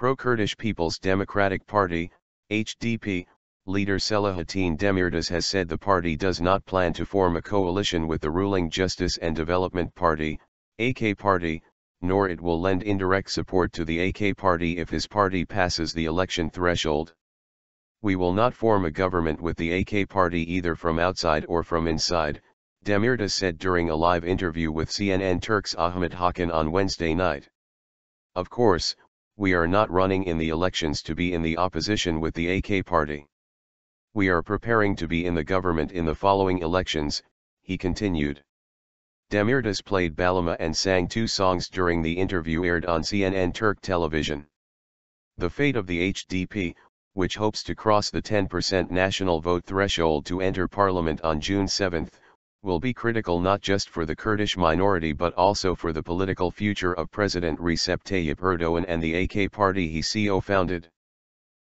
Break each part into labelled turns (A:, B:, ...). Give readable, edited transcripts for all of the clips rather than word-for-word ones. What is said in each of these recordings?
A: Pro-Kurdish Peoples Democratic Party, HDP, leader Selahattin Demirtaş has said the party does not plan to form a coalition with the ruling Justice and Development Party, AK Party, nor it will lend indirect support to the AK Party if his party passes the election threshold. "We will not form a government with the AK Party either from outside or from inside," Demirtaş said during a live interview with CNN Türk's Ahmet Hakan on Wednesday night. "Of course, we are not running in the elections to be in the opposition with the AK Party. We are preparing to be in the government in the following elections," he continued. Demirtaş played bağlama and sang two songs during the interview aired on CNN Türk television. The fate of the HDP, which hopes to cross the 10% national vote threshold to enter parliament on June 7, will be critical not just for the Kurdish minority but also for the political future of President Recep Tayyip Erdoğan and the AK party he co-founded.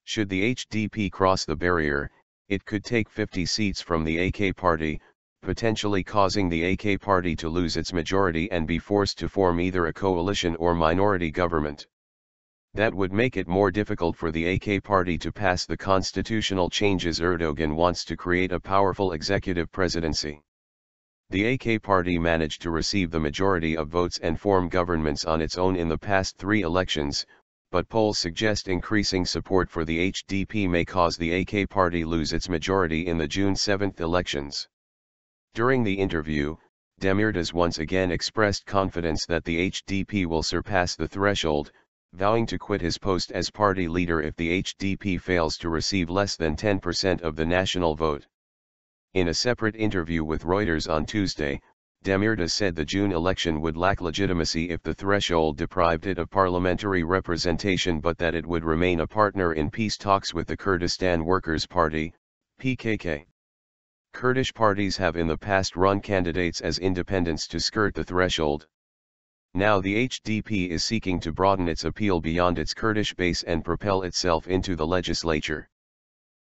A: Should the HDP cross the barrier, it could take 50 seats from the AK party, potentially causing the AK party to lose its majority and be forced to form either a coalition or minority government. That would make it more difficult for the AK party to pass the constitutional changes Erdoğan wants to create a powerful executive presidency. The AK party managed to receive the majority of votes and form governments on its own in the past 3 elections, but polls suggest increasing support for the HDP may cause the AK party lose its majority in the June 7 elections. During the interview, Demirtaş once again expressed confidence that the HDP will surpass the threshold, vowing to quit his post as party leader if the HDP fails to receive less than 10% of the national vote. In a separate interview with Reuters on Tuesday, Demirtaş said the June election would lack legitimacy if the threshold deprived it of parliamentary representation but that it would remain a partner in peace talks with the Kurdistan Workers' Party, PKK. Kurdish parties have in the past run candidates as independents to skirt the threshold. Now the HDP is seeking to broaden its appeal beyond its Kurdish base and propel itself into the legislature.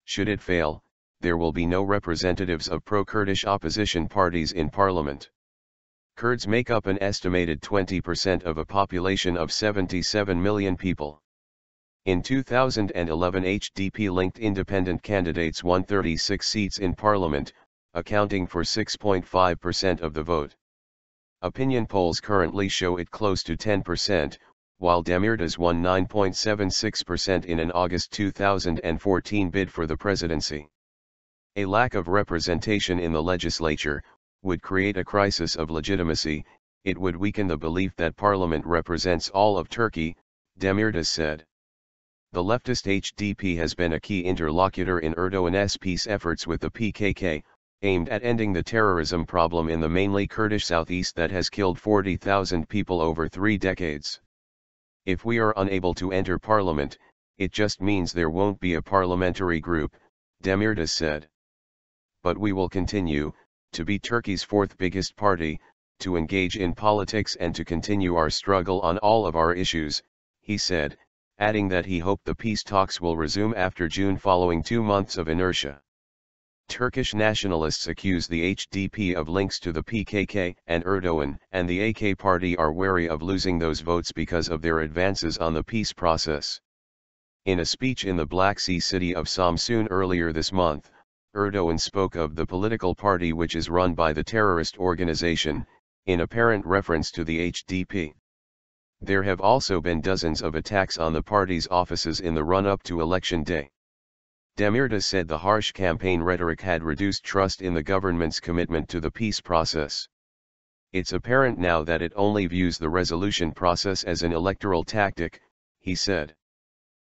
A: Should it fail, there will be no representatives of pro-Kurdish opposition parties in parliament. Kurds make up an estimated 20% of a population of 77 million people. In 2011 HDP-linked independent candidates won 36 seats in parliament, accounting for 6.5% of the vote. Opinion polls currently show it close to 10%, while Demirtaş won 9.76% in an August 2014 bid for the presidency. A lack of representation in the legislature would create a crisis of legitimacy. It would weaken the belief that parliament represents all of Turkey, Demirtaş said. The leftist HDP has been a key interlocutor in Erdoğan's peace efforts with the PKK, aimed at ending the terrorism problem in the mainly Kurdish southeast that has killed 40,000 people over 3 decades. "If we are unable to enter parliament, it just means there won't be a parliamentary group," Demirtaş said. "But we will continue, to be Turkey's 4th biggest party, to engage in politics and to continue our struggle on all of our issues," he said, adding that he hoped the peace talks will resume after June following 2 months of inertia. Turkish nationalists accuse the HDP of links to the PKK and Erdoğan, and the AK party are wary of losing those votes because of their advances on the peace process. In a speech in the Black Sea city of Samsun earlier this month, Erdoğan spoke of the political party which is run by the terrorist organization, in apparent reference to the HDP. There have also been dozens of attacks on the party's offices in the run-up to election day. Demirtaş said the harsh campaign rhetoric had reduced trust in the government's commitment to the peace process. "It's apparent now that it only views the resolution process as an electoral tactic," he said.